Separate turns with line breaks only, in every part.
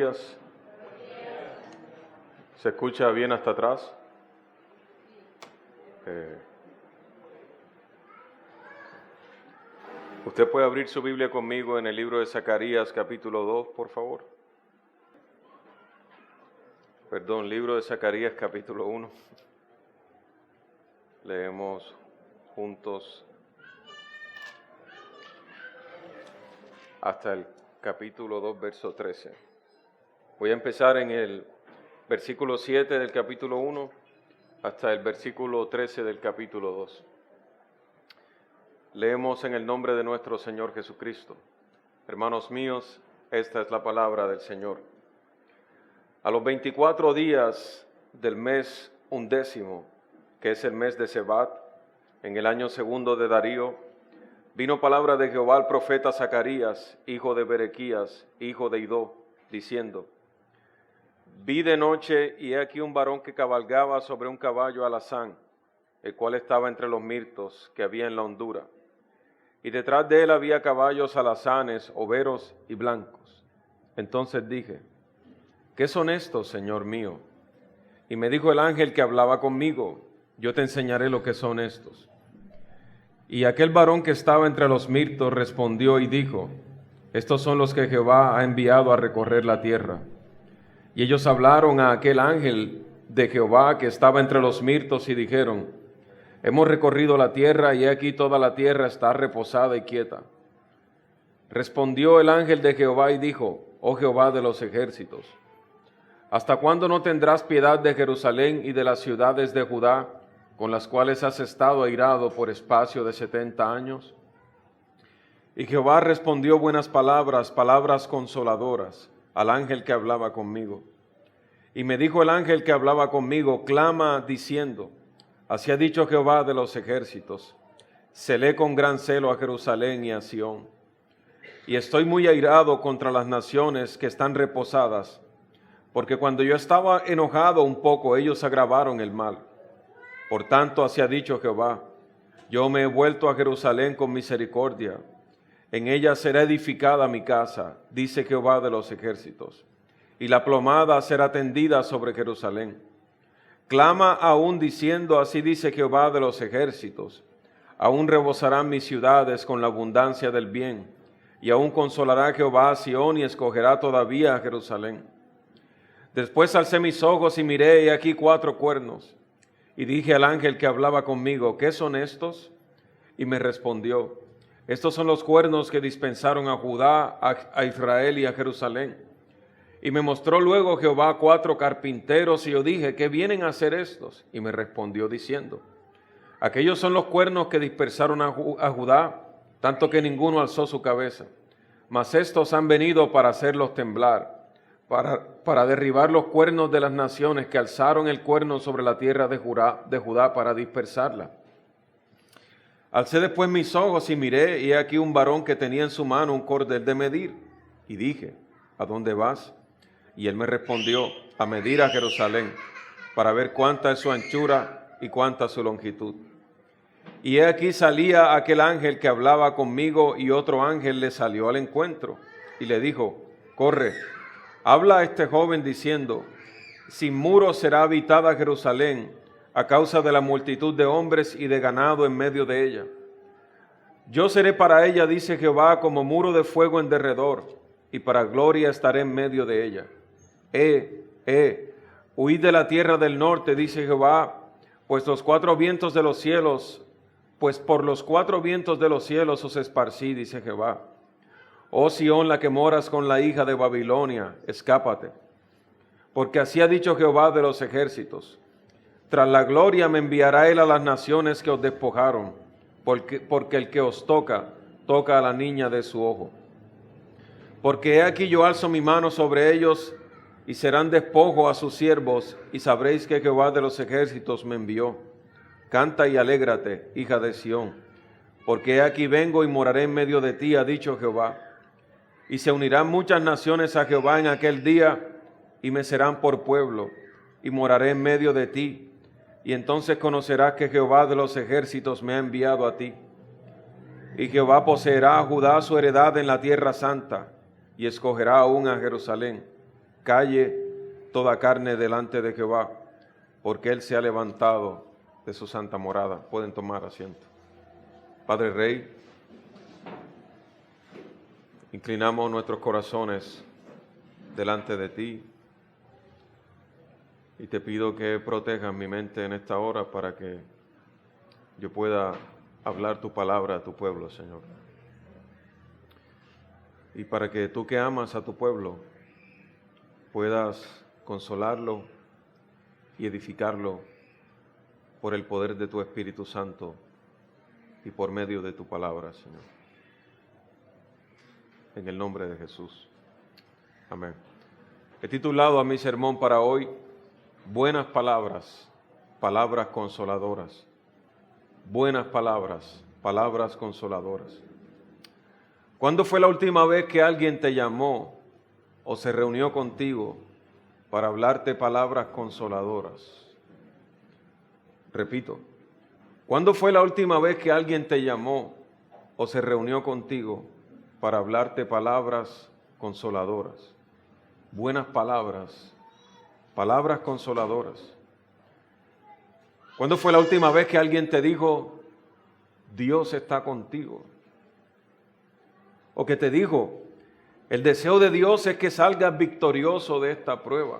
días. ¿Se escucha bien hasta atrás? Usted puede abrir su Biblia conmigo en el libro de Zacarías, capítulo 2, por favor. Perdón, libro de Zacarías, capítulo 1. Leemos juntos hasta el capítulo 2, verso 13. Voy a empezar en el versículo 7 del capítulo 1 hasta el versículo 13 del capítulo 2. Leemos en el nombre de nuestro Señor Jesucristo. Hermanos míos, esta es la palabra del Señor. A los 24 días del mes 11, que es el mes de Sebat, en el año 2 de Darío, vino palabra de Jehová al profeta Zacarías, hijo de Berequías, hijo de Idó, diciendo: Vi de noche, y he aquí un varón que cabalgaba sobre un caballo alazán, el cual estaba entre los mirtos que había en la hondura. Y detrás de él había caballos alazanes, overos y blancos. Entonces dije: ¿qué son estos, Señor mío? Y me dijo el ángel que hablaba conmigo: yo te enseñaré lo que son estos. Y aquel varón que estaba entre los mirtos respondió y dijo: estos son los que Jehová ha enviado a recorrer la tierra. Y ellos hablaron a aquel ángel de Jehová que estaba entre los mirtos y dijeron: hemos recorrido la tierra y he aquí toda la tierra está reposada y quieta. Respondió el ángel de Jehová y dijo: oh Jehová de los ejércitos, ¿hasta cuándo no tendrás piedad de Jerusalén y de las ciudades de Judá, con las cuales has estado airado por espacio de 70 años? Y Jehová respondió buenas palabras, palabras consoladoras, al ángel que hablaba conmigo. Y me dijo el ángel que hablaba conmigo: clama diciendo: así ha dicho Jehová de los ejércitos, celé con gran celo a Jerusalén y a Sión. Y estoy muy airado contra las naciones que están reposadas, porque cuando yo estaba enojado un poco, ellos agravaron el mal. Por tanto, así ha dicho Jehová: yo me he vuelto a Jerusalén con misericordia, en ella será edificada mi casa, dice Jehová de los ejércitos, y la plomada será tendida sobre Jerusalén. Clama aún diciendo: así dice Jehová de los ejércitos, aún rebosarán mis ciudades con la abundancia del bien, y aún consolará Jehová a Sión y escogerá todavía a Jerusalén. Después alcé mis ojos y miré, y aquí 4 cuernos. Y dije al ángel que hablaba conmigo: ¿qué son estos? Y me respondió: estos son los cuernos que dispensaron a Judá, a Israel y a Jerusalén. Y me mostró luego Jehová 4 carpinteros, y yo dije: ¿qué vienen a hacer estos? Y me respondió diciendo: aquellos son los cuernos que dispersaron a Judá, tanto que ninguno alzó su cabeza. Mas estos han venido para hacerlos temblar, para derribar los cuernos de las naciones que alzaron el cuerno sobre la tierra de Judá para dispersarla. Alcé después mis ojos y miré, y he aquí un varón que tenía en su mano un cordel de medir. Y dije: ¿a dónde vas? Y él me respondió: a medir a Jerusalén, para ver cuánta es su anchura y cuánta su longitud. Y he aquí salía aquel ángel que hablaba conmigo, y otro ángel le salió al encuentro, y le dijo: corre, habla a este joven diciendo: sin muros será habitada Jerusalén, a causa de la multitud de hombres y de ganado en medio de ella. Yo seré para ella, dice Jehová, como muro de fuego en derredor, y para gloria estaré en medio de ella. Huid de la tierra del norte, dice Jehová, pues por los 4 vientos de los cielos os esparcí, dice Jehová. Oh Sión, la que moras con la hija de Babilonia, escápate. Porque así ha dicho Jehová de los ejércitos: tras la gloria me enviará él a las naciones que os despojaron, porque el que os toca a la niña de su ojo. Porque he aquí yo alzo mi mano sobre ellos, y serán despojo a sus siervos, y sabréis que Jehová de los ejércitos me envió. Canta y alégrate, hija de Sión, porque he aquí vengo y moraré en medio de ti, ha dicho Jehová. Y se unirán muchas naciones a Jehová en aquel día, y me serán por pueblo, y moraré en medio de ti. Y entonces conocerás que Jehová de los ejércitos me ha enviado a ti. Y Jehová poseerá a Judá su heredad en la tierra santa, y escogerá aún a Jerusalén. calle toda carne delante de Jehová, porque Él se ha levantado de su santa morada. Pueden tomar asiento. Padre Rey, inclinamos nuestros corazones delante de ti y te pido que protejas mi mente en esta hora para que yo pueda hablar tu palabra a tu pueblo, Señor. Y para que tú que amas a tu pueblo puedas consolarlo y edificarlo por el poder de tu Espíritu Santo y por medio de tu palabra, Señor. En el nombre de Jesús. Amén. He titulado a mi sermón para hoy, Buenas palabras, palabras consoladoras. Buenas palabras, palabras consoladoras. ¿Cuándo fue la última vez que alguien te llamó o se reunió contigo para hablarte palabras consoladoras? Repito, ¿cuándo fue la última vez que alguien te llamó o se reunió contigo para hablarte palabras consoladoras? Buenas palabras, palabras consoladoras. ¿Cuándo fue la última vez que alguien te dijo, Dios está contigo? O que te dijo, el deseo de Dios es que salgas victorioso de esta prueba.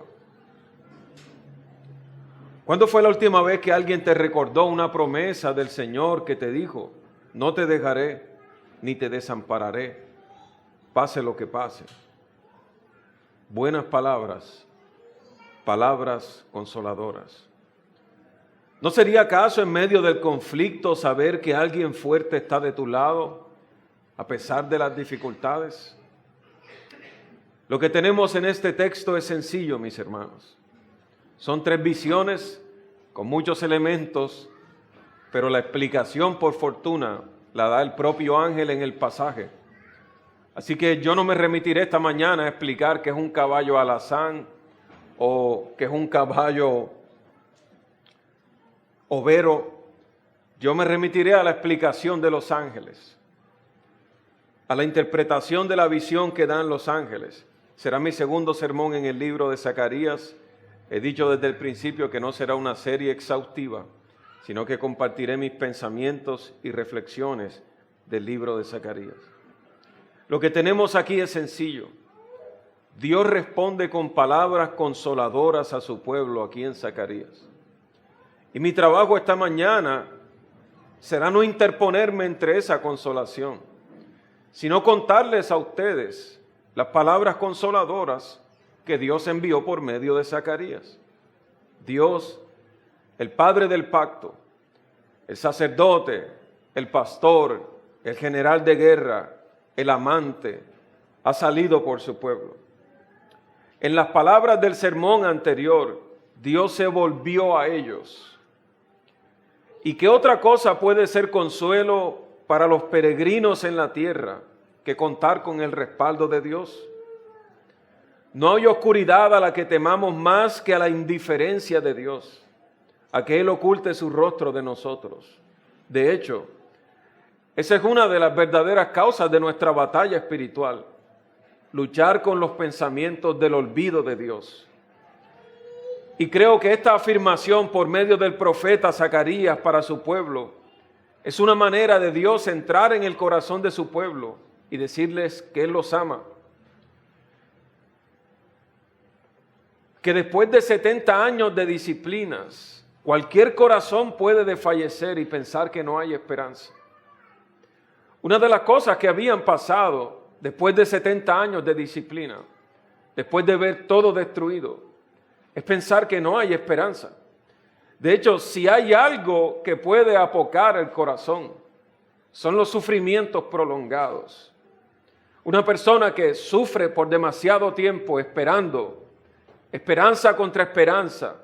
¿Cuándo fue la última vez que alguien te recordó una promesa del Señor que te dijo, no te dejaré ni te desampararé, pase lo que pase? Buenas palabras, palabras consoladoras. ¿No sería acaso en medio del conflicto saber que alguien fuerte está de tu lado a pesar de las dificultades? Lo que tenemos en este texto es sencillo, mis hermanos. Son 3 visiones con muchos elementos, pero la explicación, por fortuna, la da el propio ángel en el pasaje. Así que yo no me remitiré esta mañana a explicar qué es un caballo alazán o qué es un caballo overo. Yo me remitiré a la explicación de los ángeles, a la interpretación de la visión que dan los ángeles. Será mi segundo sermón en el libro de Zacarías. He dicho desde el principio que no será una serie exhaustiva, sino que compartiré mis pensamientos y reflexiones del libro de Zacarías. Lo que tenemos aquí es sencillo. Dios responde con palabras consoladoras a su pueblo aquí en Zacarías. Y mi trabajo esta mañana será no interponerme entre esa consolación, sino contarles a ustedes las palabras consoladoras que Dios envió por medio de Zacarías. Dios, el Padre del pacto, el sacerdote, el pastor, el general de guerra, el amante, ha salido por su pueblo. En las palabras del sermón anterior, Dios se volvió a ellos. ¿Y qué otra cosa puede ser consuelo para los peregrinos en la tierra que contar con el respaldo de Dios? No hay oscuridad a la que temamos más que a la indiferencia de Dios, a que Él oculte su rostro de nosotros. De hecho, esa es una de las verdaderas causas de nuestra batalla espiritual, luchar con los pensamientos del olvido de Dios. Y creo que esta afirmación por medio del profeta Zacarías para su pueblo es una manera de Dios entrar en el corazón de su pueblo y decirles que Él los ama. Que después de 70 años de disciplinas, cualquier corazón puede desfallecer y pensar que no hay esperanza. Una de las cosas que habían pasado después de 70 años de disciplina, después de ver todo destruido, es pensar que no hay esperanza. De hecho, si hay algo que puede apocar el corazón, son los sufrimientos prolongados. Una persona que sufre por demasiado tiempo esperando, esperanza contra esperanza,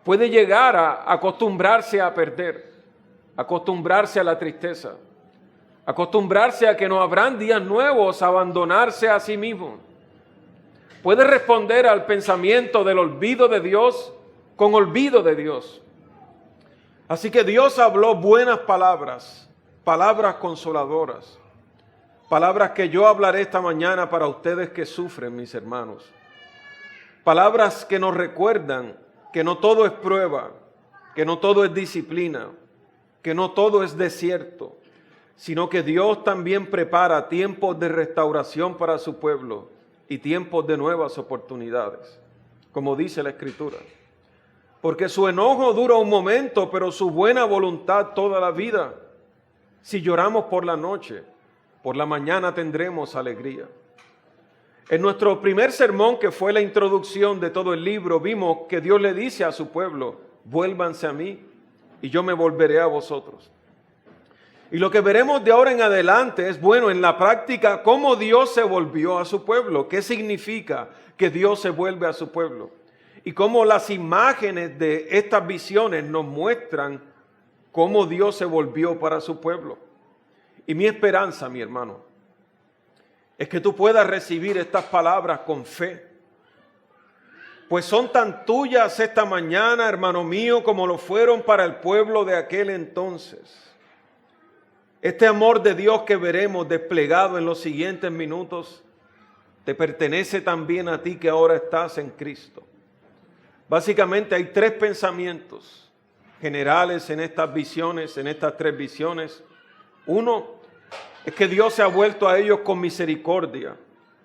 puede llegar a acostumbrarse a perder, acostumbrarse a la tristeza, acostumbrarse a que no habrán días nuevos, abandonarse a sí mismo. Puede responder al pensamiento del olvido de Dios con olvido de Dios. Así que Dios habló buenas palabras, palabras consoladoras, palabras que yo hablaré esta mañana para ustedes que sufren, mis hermanos. Palabras que nos recuerdan que no todo es prueba, que no todo es disciplina, que no todo es desierto, sino que Dios también prepara tiempos de restauración para su pueblo y tiempos de nuevas oportunidades, como dice la Escritura. Porque su enojo dura un momento, pero su buena voluntad toda la vida. Si lloramos por la noche, por la mañana tendremos alegría. En nuestro primer sermón, que fue la introducción de todo el libro, vimos que Dios le dice a su pueblo: vuélvanse a mí y yo me volveré a vosotros. Y lo que veremos de ahora en adelante es, bueno, en la práctica, cómo Dios se volvió a su pueblo. ¿Qué significa que Dios se vuelve a su pueblo? Y cómo las imágenes de estas visiones nos muestran cómo Dios se volvió para su pueblo. Y mi esperanza, mi hermano, es que tú puedas recibir estas palabras con fe. Pues son tan tuyas esta mañana, hermano mío, como lo fueron para el pueblo de aquel entonces. Este amor de Dios que veremos desplegado en los siguientes minutos te pertenece también a ti que ahora estás en Cristo. Básicamente hay tres pensamientos generales en estas visiones, en estas tres visiones. Uno es que Dios se ha vuelto a ellos con misericordia,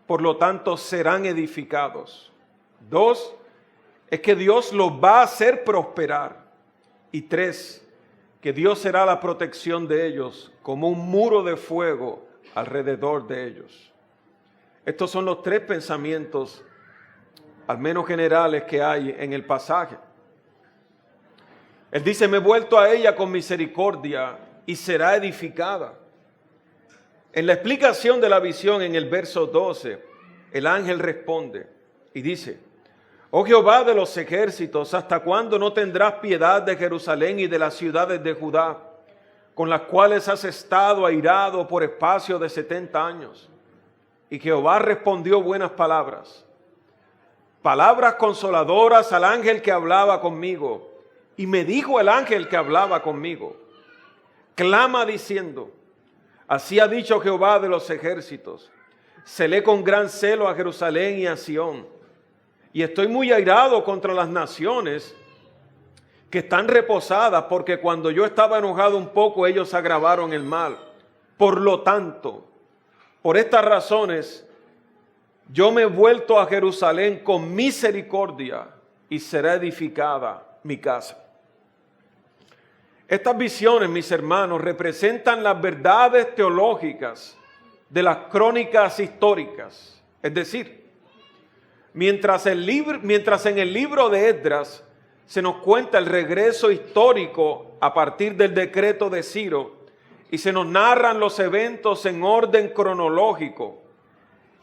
por lo tanto serán edificados. Dos, es que Dios los va a hacer prosperar. Y tres, que Dios será la protección de ellos como un muro de fuego alrededor de ellos. Estos son los tres pensamientos, al menos generales, que hay en el pasaje. Él dice: me he vuelto a ella con misericordia y será edificada. En la explicación de la visión, en el verso 12, el ángel responde y dice: oh Jehová de los ejércitos, ¿hasta cuándo no tendrás piedad de Jerusalén y de las ciudades de Judá, con las cuales has estado airado por espacio de 70 años? Y Jehová respondió buenas palabras, palabras consoladoras al ángel que hablaba conmigo. Y me dijo el ángel que hablaba conmigo: clama diciendo, así ha dicho Jehová de los ejércitos, celé con gran celo a Jerusalén y a Sión, y estoy muy airado contra las naciones que están reposadas, porque cuando yo estaba enojado un poco, ellos agravaron el mal. Por lo tanto, por estas razones, yo me he vuelto a Jerusalén con misericordia y será edificada mi casa. Estas visiones, mis hermanos, representan las verdades teológicas de las crónicas históricas. Es decir, mientras en el libro de Esdras se nos cuenta el regreso histórico a partir del decreto de Ciro y se nos narran los eventos en orden cronológico,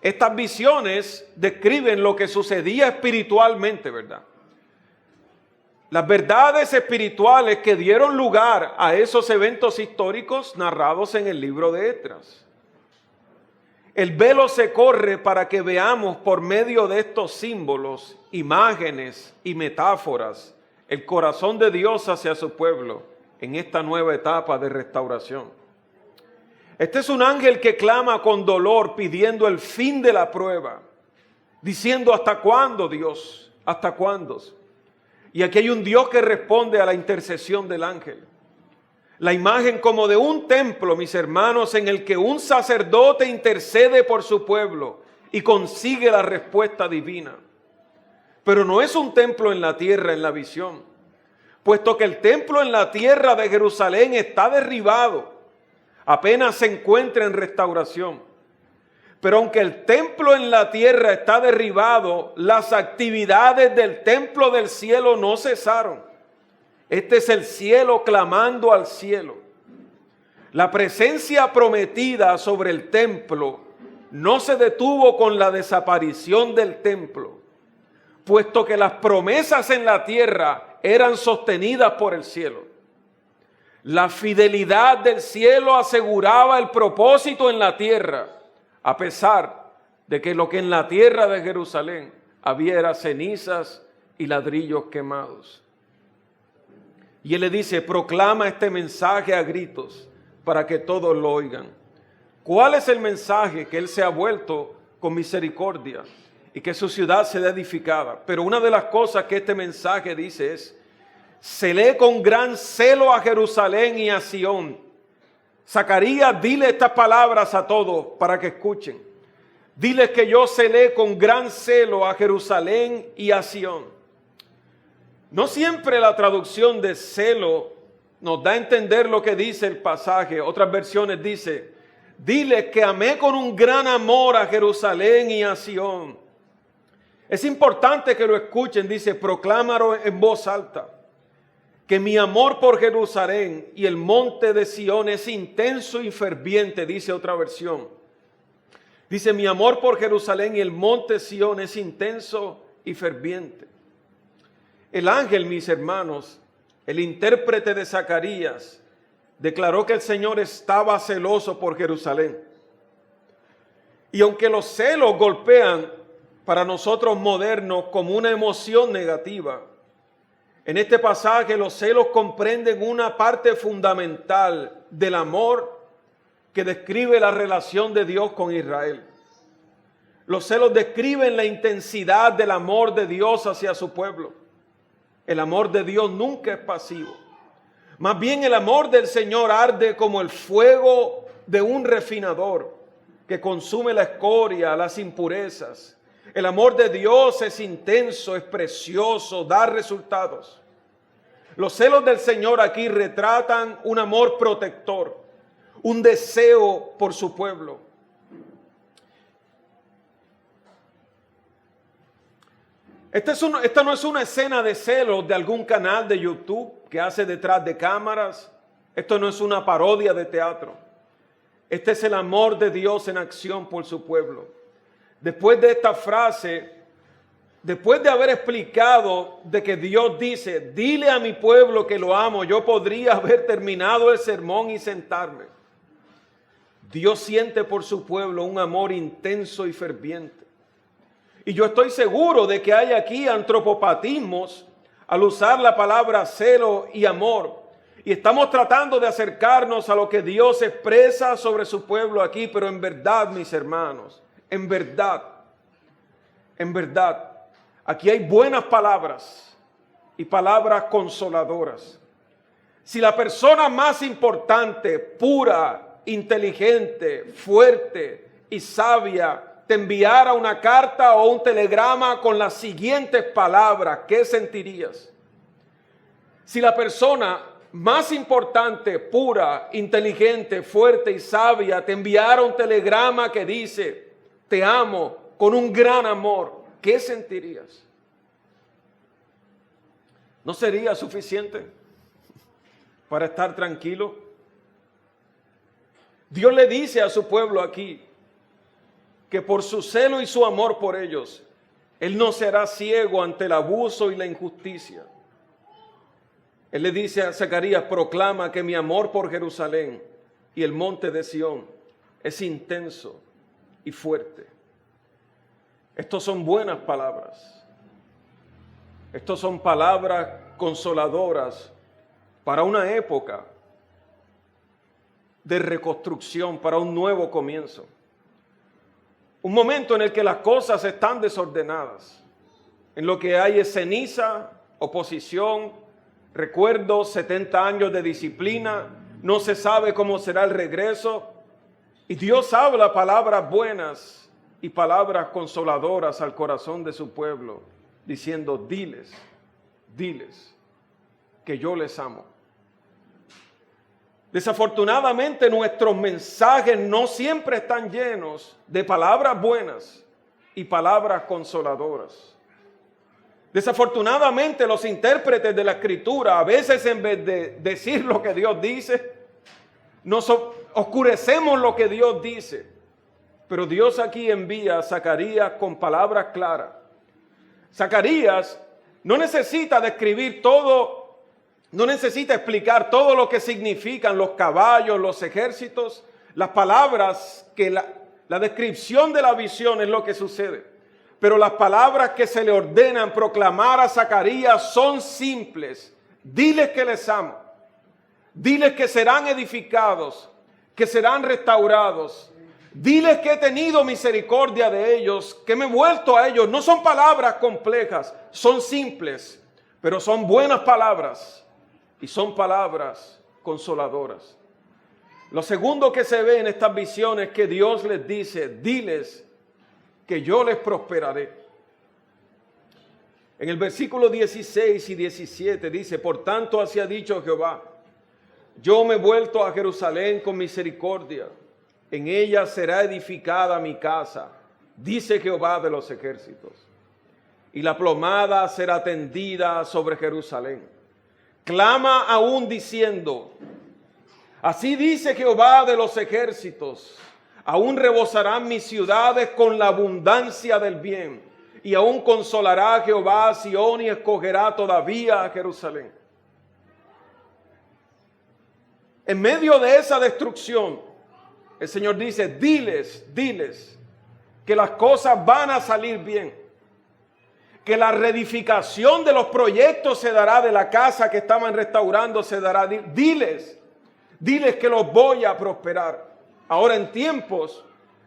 estas visiones describen lo que sucedía espiritualmente, ¿verdad? Las verdades espirituales que dieron lugar a esos eventos históricos narrados en el libro de Esdras. El velo se corre para que veamos por medio de estos símbolos, imágenes y metáforas el corazón de Dios hacia su pueblo en esta nueva etapa de restauración. Este es un ángel que clama con dolor pidiendo el fin de la prueba, diciendo: ¿hasta cuándo, Dios? ¿Hasta cuándo? Y aquí hay un Dios que responde a la intercesión del ángel. La imagen como de un templo, mis hermanos, en el que un sacerdote intercede por su pueblo y consigue la respuesta divina. Pero no es un templo en la tierra en la visión, puesto que el templo en la tierra de Jerusalén está derribado, apenas se encuentra en restauración. Pero aunque el templo en la tierra está derribado, las actividades del templo del cielo no cesaron. Este es el cielo clamando al cielo. La presencia prometida sobre el templo no se detuvo con la desaparición del templo, puesto que las promesas en la tierra eran sostenidas por el cielo. La fidelidad del cielo aseguraba el propósito en la tierra, a pesar de que lo que en la tierra de Jerusalén había era cenizas y ladrillos quemados. Y él le dice: proclama este mensaje a gritos para que todos lo oigan. ¿Cuál es el mensaje? Que él se ha vuelto con misericordia y que su ciudad sea edificada. Pero una de las cosas que este mensaje dice es: celé con gran celo a Jerusalén y a Sión. Zacarías, dile estas palabras a todos para que escuchen. Diles que yo celé con gran celo a Jerusalén y a Sión. No siempre la traducción de celo nos da a entender lo que dice el pasaje. Otras versiones dice: diles que amé con un gran amor a Jerusalén y a Sión. Es importante que lo escuchen. Dice: proclámalo en voz alta, que mi amor por Jerusalén y el monte de Sión es intenso y ferviente. Dice otra versión. Dice: mi amor por Jerusalén y el monte de Sión es intenso y ferviente. El ángel, mis hermanos, el intérprete de Zacarías, declaró que el Señor estaba celoso por Jerusalén. Y aunque los celos golpean para nosotros modernos como una emoción negativa, en este pasaje los celos comprenden una parte fundamental del amor que describe la relación de Dios con Israel. Los celos describen la intensidad del amor de Dios hacia su pueblo. El amor de Dios nunca es pasivo. Más bien el amor del Señor arde como el fuego de un refinador que consume la escoria, las impurezas. El amor de Dios es intenso, es precioso, da resultados. Los celos del Señor aquí retratan un amor protector, un deseo por su pueblo. Esta no es una escena de celos de algún canal de YouTube que hace detrás de cámaras. Esto no es una parodia de teatro. Este es el amor de Dios en acción por su pueblo. Después de esta frase, después de haber explicado de que Dios dice: dile a mi pueblo que lo amo, yo podría haber terminado el sermón y sentarme. Dios siente por su pueblo un amor intenso y ferviente. Y yo estoy seguro de que hay aquí antropopatismos al usar la palabra celo y amor. Y estamos tratando de acercarnos a lo que Dios expresa sobre su pueblo aquí. Pero en verdad, mis hermanos, en verdad, aquí hay buenas palabras y palabras consoladoras. Si la persona más importante, pura, inteligente, fuerte y sabia te enviara una carta o un telegrama con las siguientes palabras, ¿qué sentirías? Si la persona más importante, pura, inteligente, fuerte y sabia te enviara un telegrama que dice: te amo con un gran amor, ¿qué sentirías? ¿No sería suficiente para estar tranquilo? Dios le dice a su pueblo aquí que por su celo y su amor por ellos, Él no será ciego ante el abuso y la injusticia. Él le dice a Zacarías: proclama que mi amor por Jerusalén y el monte de Sión es intenso y fuerte. Estos son buenas palabras. Estos son palabras consoladoras para una época de reconstrucción, para un nuevo comienzo. Un momento en el que las cosas están desordenadas, en lo que hay es ceniza, oposición, recuerdos, 70 años de disciplina, no se sabe cómo será el regreso. Y Dios habla palabras buenas y palabras consoladoras al corazón de su pueblo, diciendo: diles que yo les amo. Desafortunadamente nuestros mensajes no siempre están llenos de palabras buenas y palabras consoladoras. Desafortunadamente los intérpretes de la Escritura, a veces en vez de decir lo que Dios dice, nos oscurecemos lo que Dios dice. Pero Dios aquí envía a Zacarías con palabras claras. Zacarías no necesita describir todo. No necesita explicar todo lo que significan los caballos, los ejércitos, las palabras, que la descripción de la visión es lo que sucede. Pero las palabras que se le ordenan proclamar a Zacarías son simples. Diles que les amo. Diles que serán edificados, que serán restaurados. Diles que he tenido misericordia de ellos, que me he vuelto a ellos. No son palabras complejas, son simples, pero son buenas palabras y son palabras consoladoras. Lo segundo que se ve en estas visiones es que Dios les dice, diles que yo les prosperaré. En el versículo 16 y 17 dice, por tanto así ha dicho Jehová, yo me he vuelto a Jerusalén con misericordia, en ella será edificada mi casa, dice Jehová de los ejércitos, y la plomada será tendida sobre Jerusalén. Clama aún diciendo, así dice Jehová de los ejércitos, aún rebosarán mis ciudades con la abundancia del bien, y aún consolará Jehová a Sión y escogerá todavía a Jerusalén. En medio de esa destrucción, el Señor dice, diles que las cosas van a salir bien, que la reedificación de los proyectos se dará, de la casa que estaban restaurando se dará. Diles que los voy a prosperar. Ahora, en tiempos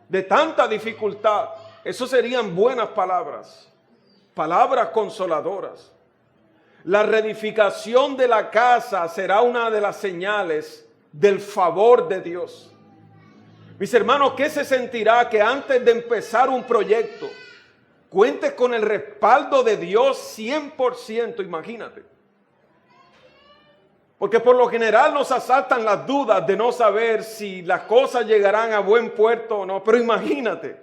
de tanta dificultad, eso serían buenas palabras, palabras consoladoras. La reedificación de la casa será una de las señales del favor de Dios. Mis hermanos, ¿qué se sentirá que antes de empezar un proyecto cuentes con el respaldo de Dios 100%? Imagínate. Porque por lo general nos asaltan las dudas de no saber si las cosas llegarán a buen puerto o no. Pero imagínate,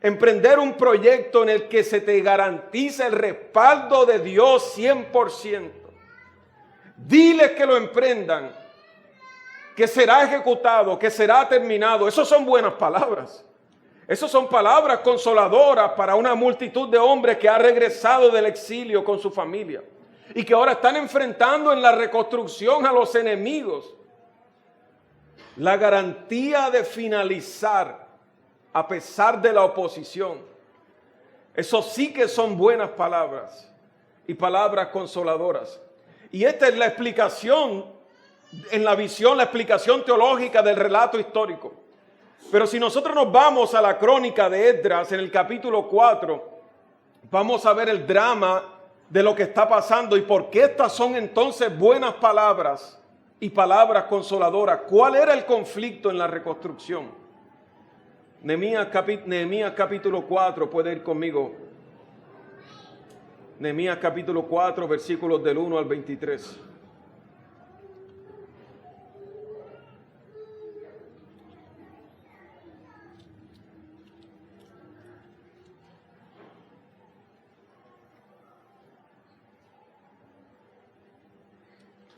emprender un proyecto en el que se te garantiza el respaldo de Dios 100%. Diles que lo emprendan, que será ejecutado, que será terminado. Esas son buenas palabras. Esas son palabras consoladoras para una multitud de hombres que ha regresado del exilio con su familia y que ahora están enfrentando en la reconstrucción a los enemigos. La garantía de finalizar a pesar de la oposición. Eso sí que son buenas palabras y palabras consoladoras. Y esta es la explicación en la visión, la explicación teológica del relato histórico. Pero si nosotros nos vamos a la crónica de Esdras en el capítulo 4, vamos a ver el drama de lo que está pasando y por qué estas son entonces buenas palabras y palabras consoladoras. ¿Cuál era el conflicto en la reconstrucción? Nehemías capítulo 4, puede ir conmigo. Nehemías capítulo 4, versículos del 1 al 23.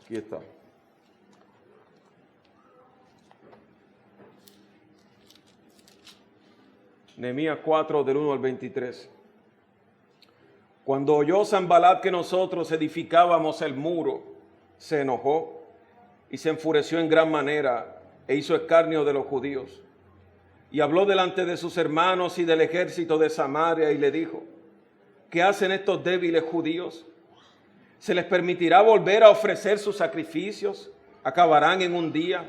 Aquí está. Nehemías 4, del 1 al 23. Cuando oyó Sanbalat que nosotros edificábamos el muro, se enojó y se enfureció en gran manera e hizo escarnio de los judíos. Y habló delante de sus hermanos y del ejército de Samaria y le dijo, ¿qué hacen estos débiles judíos? ¿Se les permitirá volver a ofrecer sus sacrificios? ¿Acabarán en un día?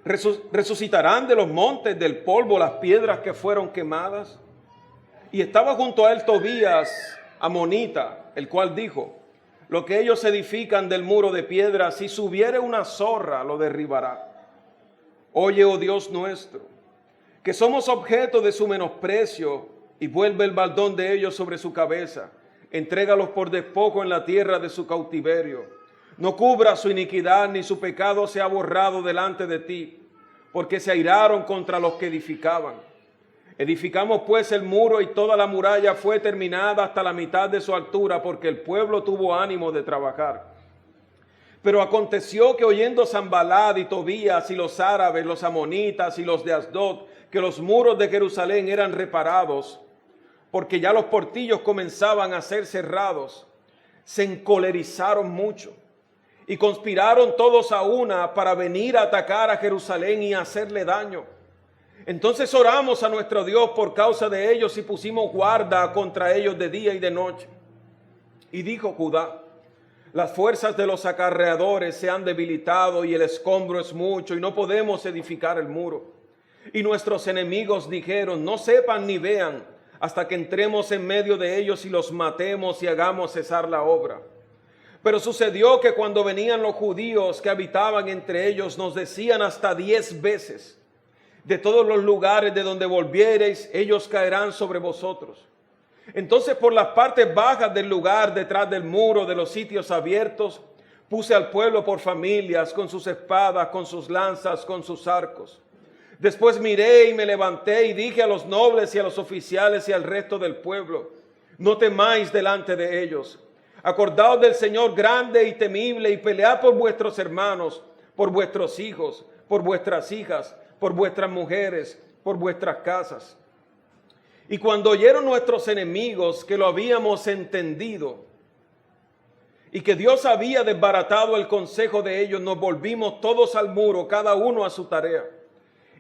¿Resucitarán de los montes del polvo las piedras que fueron quemadas? Y estaba junto a él Tobías, amonita, el cual dijo, lo que ellos edifican del muro de piedra, si subiere una zorra, lo derribará. Oye, oh Dios nuestro, que somos objeto de su menosprecio, y vuelve el baldón de ellos sobre su cabeza. Entrégalos por despojo en la tierra de su cautiverio. No cubra su iniquidad, ni su pecado sea borrado delante de ti, porque se airaron contra los que edificaban. Edificamos pues el muro y toda la muralla fue terminada hasta la mitad de su altura, porque el pueblo tuvo ánimo de trabajar. Pero aconteció que oyendo Sanbalat y Tobías y los árabes, los amonitas y los de Asdod, que los muros de Jerusalén eran reparados, porque ya los portillos comenzaban a ser cerrados, se encolerizaron mucho y conspiraron todos a una para venir a atacar a Jerusalén y hacerle daño. Entonces oramos a nuestro Dios por causa de ellos y pusimos guarda contra ellos de día y de noche. Y dijo Judá, las fuerzas de los acarreadores se han debilitado y el escombro es mucho y no podemos edificar el muro. Y nuestros enemigos dijeron: no sepan ni vean hasta que entremos en medio de ellos y los matemos y hagamos cesar la obra. Pero sucedió que cuando venían los judíos que habitaban entre ellos, nos decían hasta 10 veces: de todos los lugares de donde volviereis, ellos caerán sobre vosotros. Entonces por las partes bajas del lugar, detrás del muro de los sitios abiertos, puse al pueblo por familias, con sus espadas, con sus lanzas, con sus arcos. Después miré y me levanté y dije a los nobles y a los oficiales y al resto del pueblo: no temáis delante de ellos. Acordaos del Señor grande y temible y pelead por vuestros hermanos, por vuestros hijos, por vuestras hijas, por vuestras mujeres, por vuestras casas. Y cuando oyeron nuestros enemigos que lo habíamos entendido y que Dios había desbaratado el consejo de ellos, nos volvimos todos al muro, cada uno a su tarea.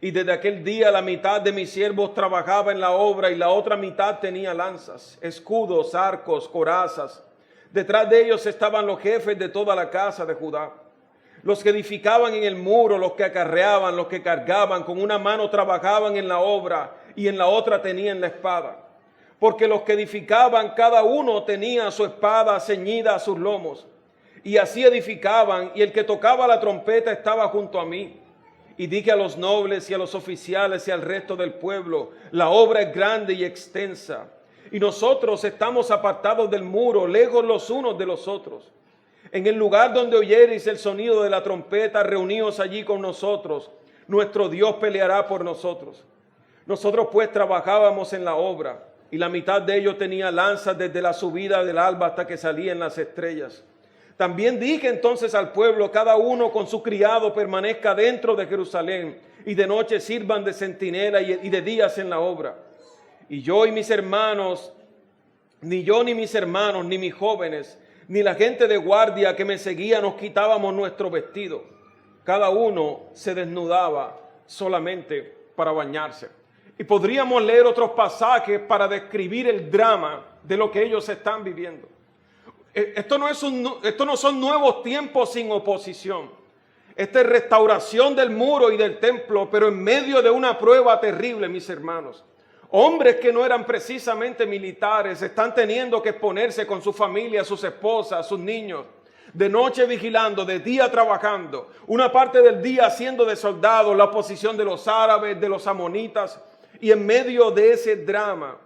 Y desde aquel día la mitad de mis siervos trabajaba en la obra y la otra mitad tenía lanzas, escudos, arcos, corazas. Detrás de ellos estaban los jefes de toda la casa de Judá, los que edificaban en el muro, los que acarreaban, los que cargaban, con una mano trabajaban en la obra y en la otra tenían la espada. Porque los que edificaban, cada uno tenía su espada ceñida a sus lomos, y así edificaban, y el que tocaba la trompeta estaba junto a mí. Y dije a los nobles y a los oficiales y al resto del pueblo: la obra es grande y extensa, y nosotros estamos apartados del muro, lejos los unos de los otros. En el lugar donde oyereis el sonido de la trompeta, reuníos allí con nosotros. Nuestro Dios peleará por nosotros. Nosotros pues trabajábamos en la obra, y la mitad de ellos tenía lanzas desde la subida del alba hasta que salían las estrellas. También dije entonces al pueblo: cada uno con su criado permanezca dentro de Jerusalén, y de noche sirvan de centinela y de días en la obra. Y yo y mis hermanos, ni yo ni mis hermanos, ni mis jóvenes, ni la gente de guardia que me seguía nos quitábamos nuestro vestido. Cada uno se desnudaba solamente para bañarse. Y podríamos leer otros pasajes para describir el drama de lo que ellos están viviendo. Esto no son nuevos tiempos sin oposición. Esta es restauración del muro y del templo, pero en medio de una prueba terrible, mis hermanos. Hombres que no eran precisamente militares están teniendo que exponerse con su familia, sus esposas, sus niños, de noche vigilando, de día trabajando, una parte del día haciendo de soldados, la oposición de los árabes, de los amonitas. Y en medio de ese drama,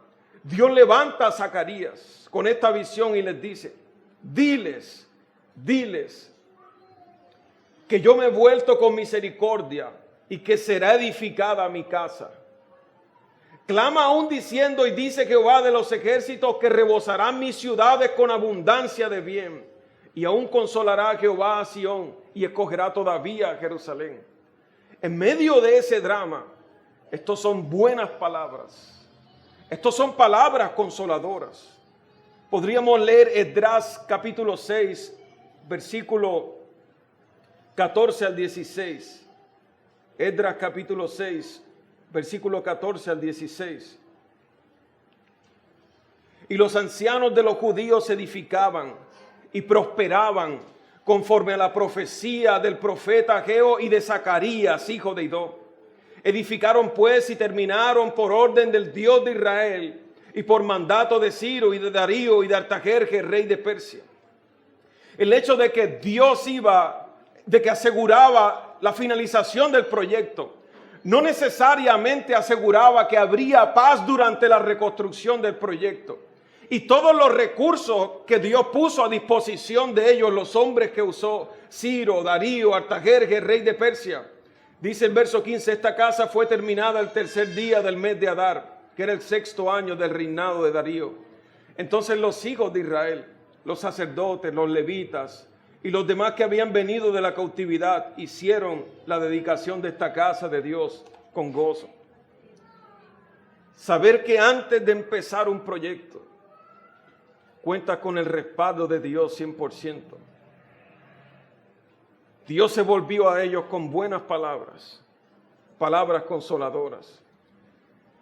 Dios levanta a Zacarías con esta visión y les dice: diles que yo me he vuelto con misericordia y que será edificada mi casa. Clama aún diciendo: y dice Jehová de los ejércitos, que rebosarán mis ciudades con abundancia de bien. Y aún consolará Jehová a Sión y escogerá todavía a Jerusalén. En medio de ese drama, estos son buenas palabras. Estos son palabras consoladoras. Podríamos leer Esdras capítulo 6, versículo 14 al 16. Esdras capítulo 6, versículo 14 al 16. Y los ancianos de los judíos edificaban y prosperaban conforme a la profecía del profeta Ageo y de Zacarías, hijo de Idó. Edificaron pues y terminaron por orden del Dios de Israel y por mandato de Ciro y de Darío y de Artajerjes, rey de Persia. El hecho de que Dios aseguraba la finalización del proyecto, no necesariamente aseguraba que habría paz durante la reconstrucción del proyecto. Y todos los recursos que Dios puso a disposición de ellos, los hombres que usó Ciro, Darío, Artajerjes, rey de Persia. Dice el verso 15: esta casa fue terminada el tercer día del mes de Adar, que era el 6º año del reinado de Darío. Entonces los hijos de Israel, los sacerdotes, los levitas y los demás que habían venido de la cautividad, hicieron la dedicación de esta casa de Dios con gozo. Saber que antes de empezar un proyecto, cuenta con el respaldo de Dios 100%. Dios se volvió a ellos con buenas palabras, palabras consoladoras.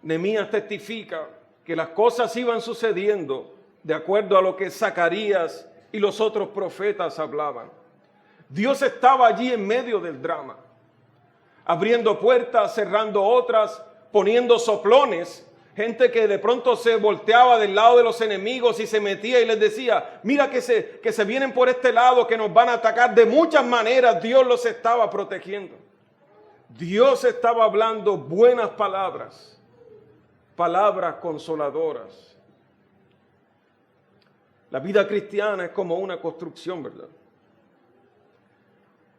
Nehemías testifica que las cosas iban sucediendo de acuerdo a lo que Zacarías y los otros profetas hablaban. Dios estaba allí en medio del drama. abriendo puertas, cerrando otras, poniendo soplones. Gente que de pronto se volteaba del lado de los enemigos y se metía y les decía, mira que se vienen por este lado, que nos van a atacar. De muchas maneras Dios los estaba protegiendo. Dios estaba hablando buenas palabras, palabras consoladoras. La vida cristiana es como una construcción, ¿verdad?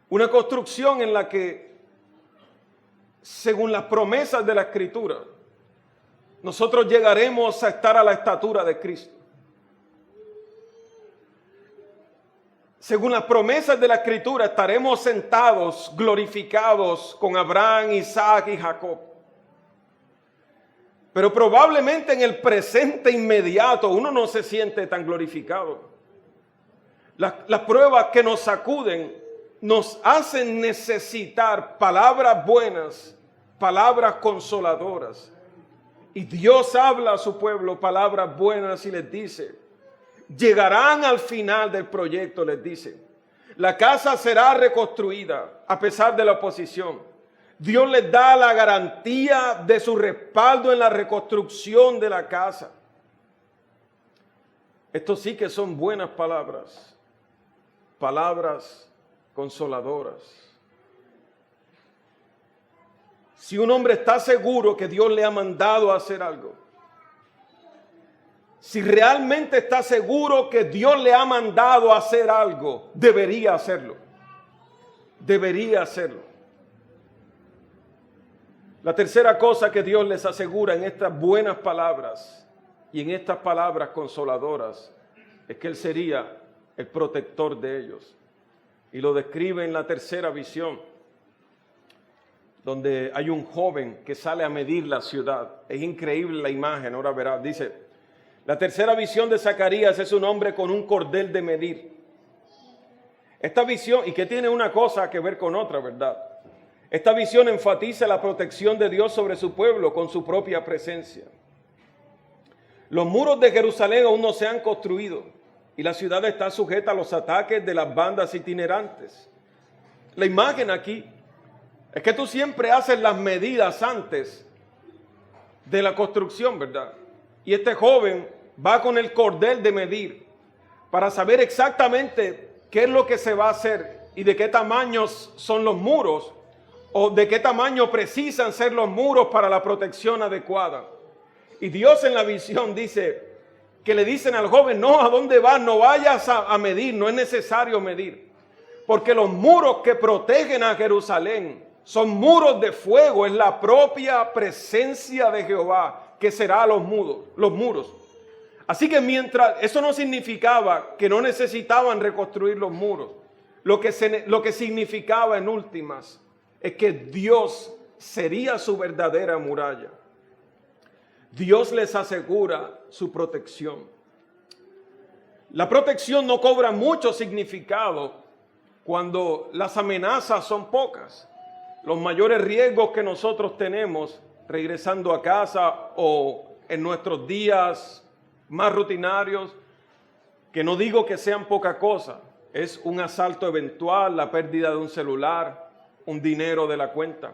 Una construcción en la que, según las promesas de la Escritura, nosotros llegaremos a estar a la estatura de Cristo. Según las promesas de la Escritura, estaremos sentados, glorificados con Abraham, Isaac y Jacob. Pero probablemente en el presente inmediato uno no se siente tan glorificado. Las pruebas que nos sacuden nos hacen necesitar palabras buenas, palabras consoladoras. Y Dios habla a su pueblo palabras buenas y les dice, llegarán al final del proyecto, les dice. La casa será reconstruida a pesar de la oposición. Dios les da la garantía de su respaldo en la reconstrucción de la casa. Esto sí que son buenas palabras, palabras consoladoras. Si un hombre está seguro que Dios le ha mandado a hacer algo, si realmente está seguro que Dios le ha mandado a hacer algo, debería hacerlo. Debería hacerlo. La tercera cosa que Dios les asegura en estas buenas palabras y en estas palabras consoladoras es que Él sería el protector de ellos. Y lo describe en la tercera visión, donde hay un joven que sale a medir la ciudad. Es increíble la imagen, ahora verás. Dice, la tercera visión de Zacarías es un hombre con un cordel de medir. Esta visión, y que tiene una cosa que ver con otra, ¿verdad? Esta visión enfatiza la protección de Dios sobre su pueblo con su propia presencia. Los muros de Jerusalén aún no se han construido y la ciudad está sujeta a los ataques de las bandas itinerantes. La imagen aquí es que tú siempre haces las medidas antes de la construcción, ¿verdad? Y este joven va con el cordel de medir para saber exactamente qué es lo que se va a hacer y de qué tamaños son los muros o de qué tamaño precisan ser los muros para la protección adecuada. Y Dios en la visión dice que le dicen al joven, no, ¿a dónde vas? No vayas a medir, no es necesario medir. Porque los muros que protegen a Jerusalén son muros de fuego, es la propia presencia de Jehová que será los muros. Así que mientras, eso no significaba que no necesitaban reconstruir los muros. Lo que significaba en últimas es que Dios sería su verdadera muralla. Dios les asegura su protección. La protección no cobra mucho significado cuando las amenazas son pocas. Los mayores riesgos que nosotros tenemos regresando a casa o en nuestros días más rutinarios, que no digo que sean poca cosa, es un asalto eventual, la pérdida de un celular, un dinero de la cuenta.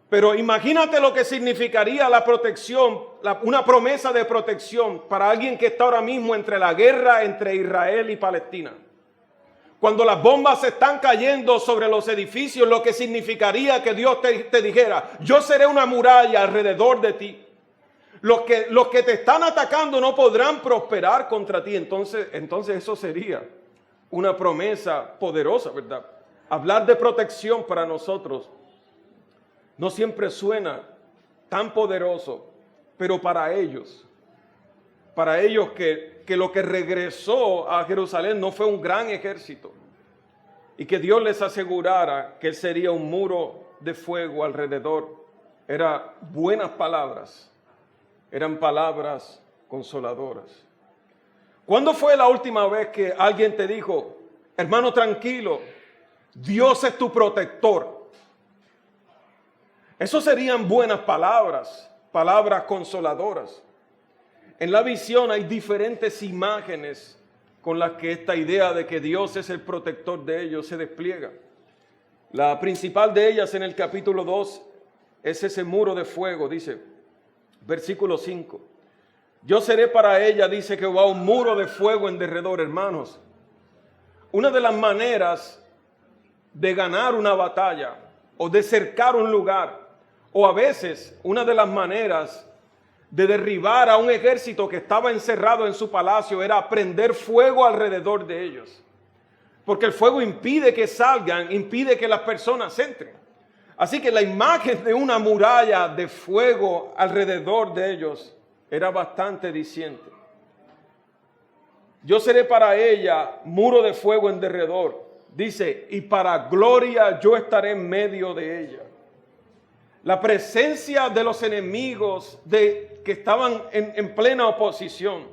Pero imagínate lo que significaría la protección, una promesa de protección para alguien que está ahora mismo entre la guerra entre Israel y Palestina. Cuando las bombas se están cayendo sobre los edificios, lo que significaría que Dios te dijera, yo seré una muralla alrededor de ti. Los que te están atacando no podrán prosperar contra ti. Entonces eso sería una promesa poderosa, ¿verdad? Hablar de protección para nosotros no siempre suena tan poderoso, pero para ellos que lo que regresó a Jerusalén no fue un gran ejército y que Dios les asegurara que Él sería un muro de fuego alrededor, eran buenas palabras, eran palabras consoladoras. ¿Cuándo fue la última vez que alguien te dijo, hermano, tranquilo, Dios es tu protector? Eso serían buenas palabras, palabras consoladoras. En la visión hay diferentes imágenes con las que esta idea de que Dios es el protector de ellos se despliega. La principal de ellas en el capítulo 2 es ese muro de fuego, dice, versículo 5. Yo seré para ella, dice Jehová, un muro de fuego en derredor, hermanos. Una de las maneras de ganar una batalla o de cercar un lugar, o a veces una de las maneras de derribar a un ejército que estaba encerrado en su palacio era prender fuego alrededor de ellos. Porque el fuego impide que salgan, impide que las personas entren. Así que la imagen de una muralla de fuego alrededor de ellos era bastante diciente. Yo seré para ella muro de fuego en derredor. Dice, y para gloria yo estaré en medio de ella. La presencia de los enemigos que estaban en plena oposición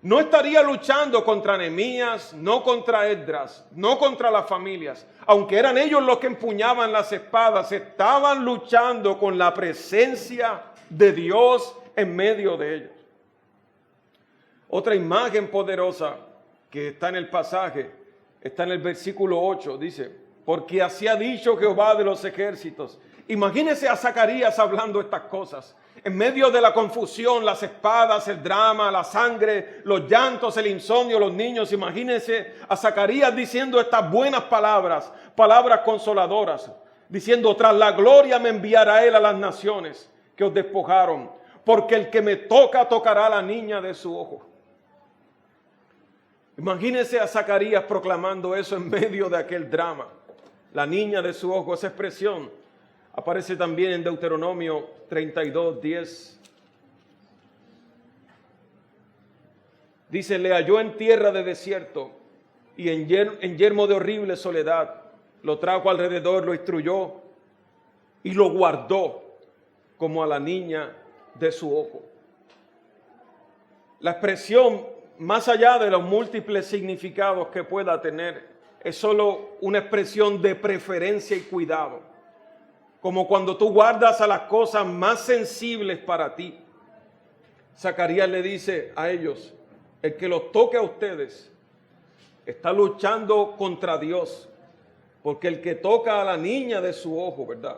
no estaría luchando contra Nehemías, no contra Esdras, no contra las familias. Aunque eran ellos los que empuñaban las espadas, estaban luchando con la presencia de Dios en medio de ellos. Otra imagen poderosa que está en el pasaje, está en el versículo 8, dice, porque así ha dicho Jehová de los ejércitos. Imagínense a Zacarías hablando estas cosas. En medio de la confusión, las espadas, el drama, la sangre, los llantos, el insomnio, los niños. Imagínense a Zacarías diciendo estas buenas palabras, palabras consoladoras, diciendo, tras la gloria me enviará él a las naciones que os despojaron, porque el que me toca, tocará a la niña de su ojo. Imagínense a Zacarías proclamando eso en medio de aquel drama. La niña de su ojo, esa expresión aparece también en Deuteronomio 32:10. Dice, le halló en tierra de desierto y en yermo de horrible soledad. Lo trajo alrededor, lo instruyó y lo guardó como a la niña de su ojo. La expresión, más allá de los múltiples significados que pueda tener, es solo una expresión de preferencia y cuidado. Como cuando tú guardas a las cosas más sensibles para ti. Zacarías le dice a ellos, el que los toque a ustedes está luchando contra Dios. Porque el que toca a la niña de su ojo, ¿verdad?,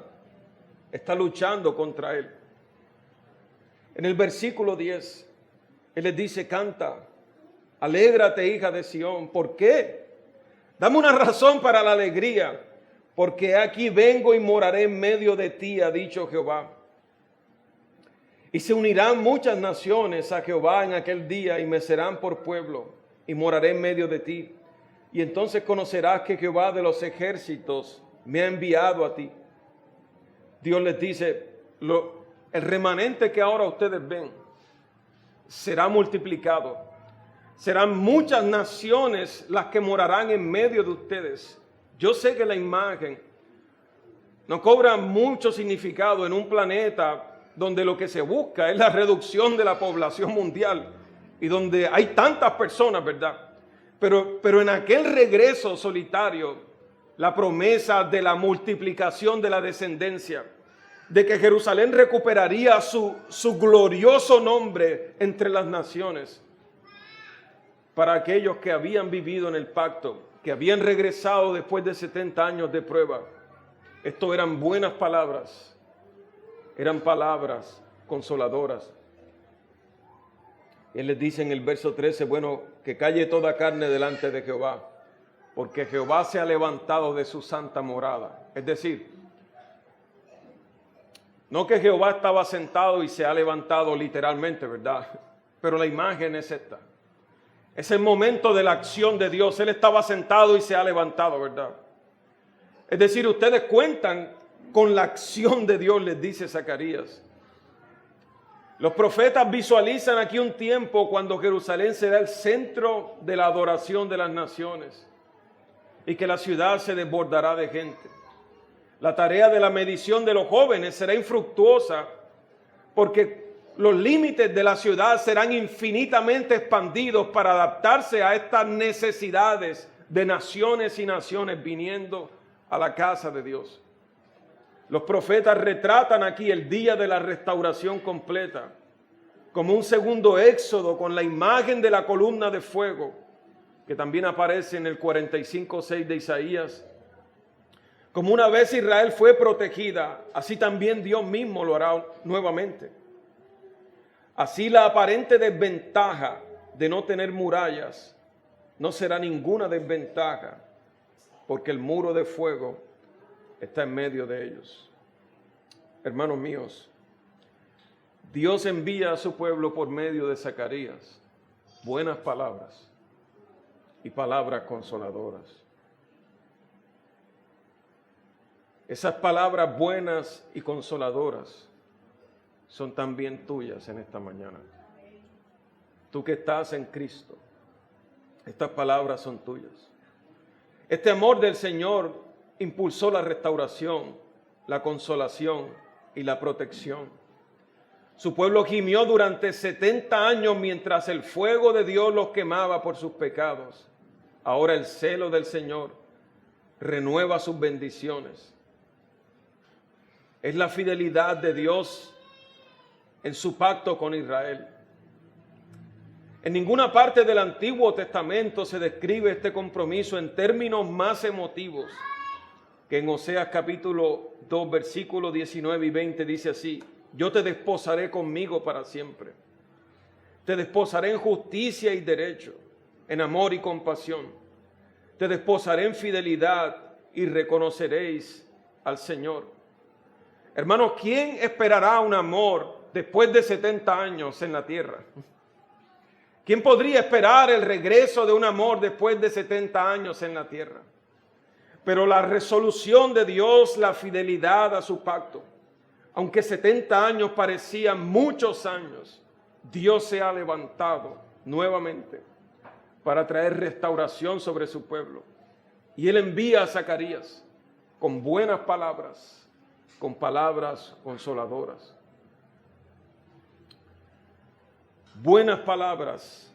está luchando contra él. En el versículo 10, él les dice, canta, alégrate, hija de Sión. ¿Por qué? Dame una razón para la alegría. Porque aquí vengo y moraré en medio de ti, ha dicho Jehová. Y se unirán muchas naciones a Jehová en aquel día y me serán por pueblo y moraré en medio de ti. Y entonces conocerás que Jehová de los ejércitos me ha enviado a ti. Dios les dice, el remanente que ahora ustedes ven será multiplicado. Serán muchas naciones las que morarán en medio de ustedes. Yo sé que la imagen no cobra mucho significado en un planeta donde lo que se busca es la reducción de la población mundial y donde hay tantas personas, ¿verdad? Pero en aquel regreso solitario, la promesa de la multiplicación de la descendencia, de que Jerusalén recuperaría su glorioso nombre entre las naciones, para aquellos que habían vivido en el pacto, que habían regresado después de 70 años de prueba. Esto eran buenas palabras, eran palabras consoladoras. Él les dice en el verso 13, bueno, que calle toda carne delante de Jehová, porque Jehová se ha levantado de su santa morada. Es decir, no que Jehová estaba sentado y se ha levantado literalmente, ¿verdad? Pero la imagen es esta. Es el momento de la acción de Dios. Él estaba sentado y se ha levantado, ¿verdad? Es decir, ustedes cuentan con la acción de Dios, les dice Zacarías. Los profetas visualizan aquí un tiempo cuando Jerusalén será el centro de la adoración de las naciones y que la ciudad se desbordará de gente. La tarea de la medición de los jóvenes será infructuosa porque los límites de la ciudad serán infinitamente expandidos para adaptarse a estas necesidades de naciones y naciones viniendo a la casa de Dios. Los profetas retratan aquí el día de la restauración completa como un segundo éxodo con la imagen de la columna de fuego que también aparece en el 45:6 de Isaías, Como una vez Israel fue protegida, así también Dios mismo lo hará nuevamente. Así la aparente desventaja de no tener murallas no será ninguna desventaja, porque el muro de fuego está en medio de ellos. Hermanos míos, Dios envía a su pueblo por medio de Zacarías buenas palabras y palabras consoladoras. Esas palabras buenas y consoladoras son también tuyas en esta mañana. Tú que estás en Cristo, estas palabras son tuyas. Este amor del Señor impulsó la restauración, la consolación y la protección. Su pueblo gimió durante 70 años mientras el fuego de Dios los quemaba por sus pecados. Ahora el celo del Señor renueva sus bendiciones. Es la fidelidad de Dios en su pacto con Israel. En ninguna parte del Antiguo Testamento se describe este compromiso en términos más emotivos que en Oseas capítulo 2, versículos 19 y 20 dice así: yo te desposaré conmigo para siempre. Te desposaré en justicia y derecho, en amor y compasión. Te desposaré en fidelidad y reconoceréis al Señor. Hermanos, ¿quién esperará un amor después de 70 años en la tierra? ¿Quién podría esperar el regreso de un amor después de 70 años en la tierra? Pero la resolución de Dios, la fidelidad a su pacto, aunque 70 años parecían muchos años, Dios se ha levantado nuevamente para traer restauración sobre su pueblo. Y Él envía a Zacarías con buenas palabras, con palabras consoladoras. Buenas palabras,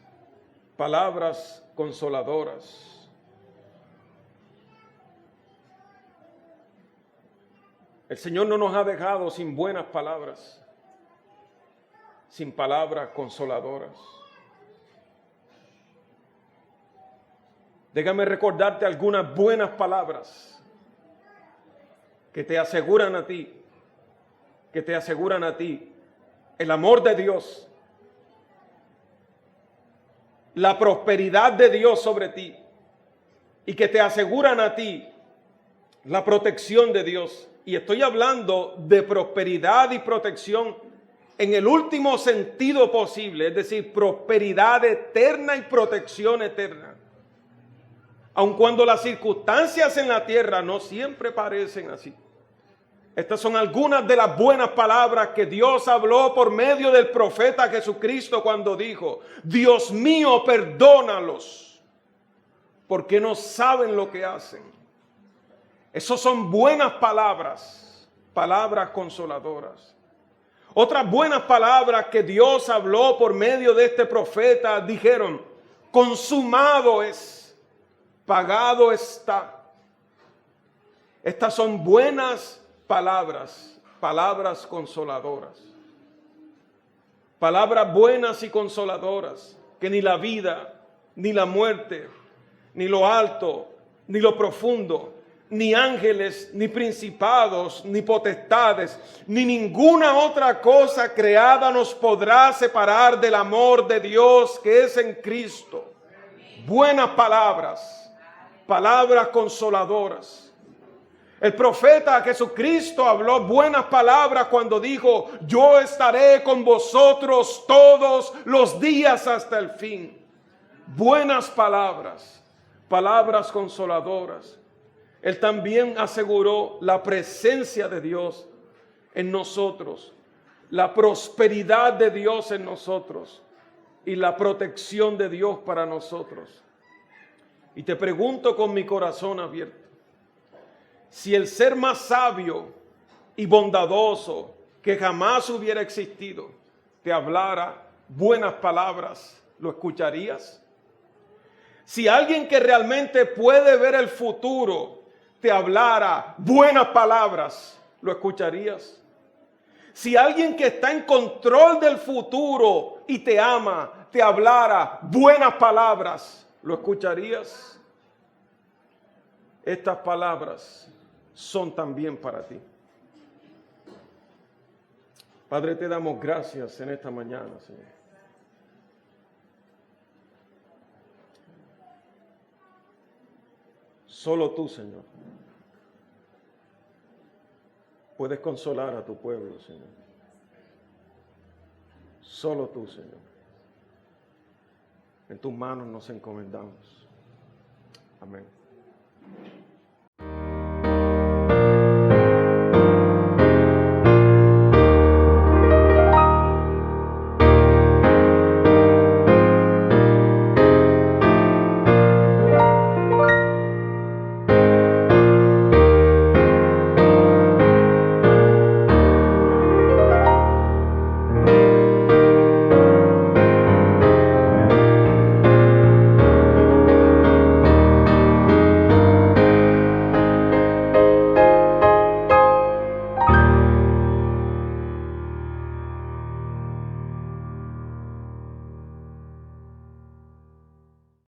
palabras consoladoras. El Señor no nos ha dejado sin buenas palabras, sin palabras consoladoras. Déjame recordarte algunas buenas palabras que te aseguran a ti, el amor de Dios, la prosperidad de Dios sobre ti, y que te aseguran a ti la protección de Dios. Y estoy hablando de prosperidad y protección en el último sentido posible, es decir, prosperidad eterna y protección eterna. Aun cuando las circunstancias en la tierra no siempre parecen así. Estas son algunas de las buenas palabras que Dios habló por medio del profeta Jesucristo cuando dijo: Dios mío, perdónalos, porque no saben lo que hacen. Esas son buenas palabras, palabras consoladoras. Otras buenas palabras que Dios habló por medio de este profeta dijeron: consumado es, pagado está. Estas son buenas palabras, palabras consoladoras. Palabras buenas y consoladoras que ni la vida, ni la muerte, ni lo alto, ni lo profundo, ni ángeles, ni principados, ni potestades, ni ninguna otra cosa creada nos podrá separar del amor de Dios que es en Cristo. Buenas palabras, palabras consoladoras. El profeta Jesucristo habló buenas palabras cuando dijo: yo estaré con vosotros todos los días hasta el fin. Buenas palabras, palabras consoladoras. Él también aseguró la presencia de Dios en nosotros, la prosperidad de Dios en nosotros y la protección de Dios para nosotros. Y te pregunto con mi corazón abierto: si el ser más sabio y bondadoso que jamás hubiera existido te hablara buenas palabras, ¿lo escucharías? Si alguien que realmente puede ver el futuro te hablara buenas palabras, ¿lo escucharías? Si alguien que está en control del futuro y te ama te hablara buenas palabras, ¿lo escucharías? Estas palabras son también para ti. Padre, te damos gracias en esta mañana, Señor. Solo tú, Señor, puedes consolar a tu pueblo, Señor. Solo tú, Señor. En tus manos nos encomendamos. Amén.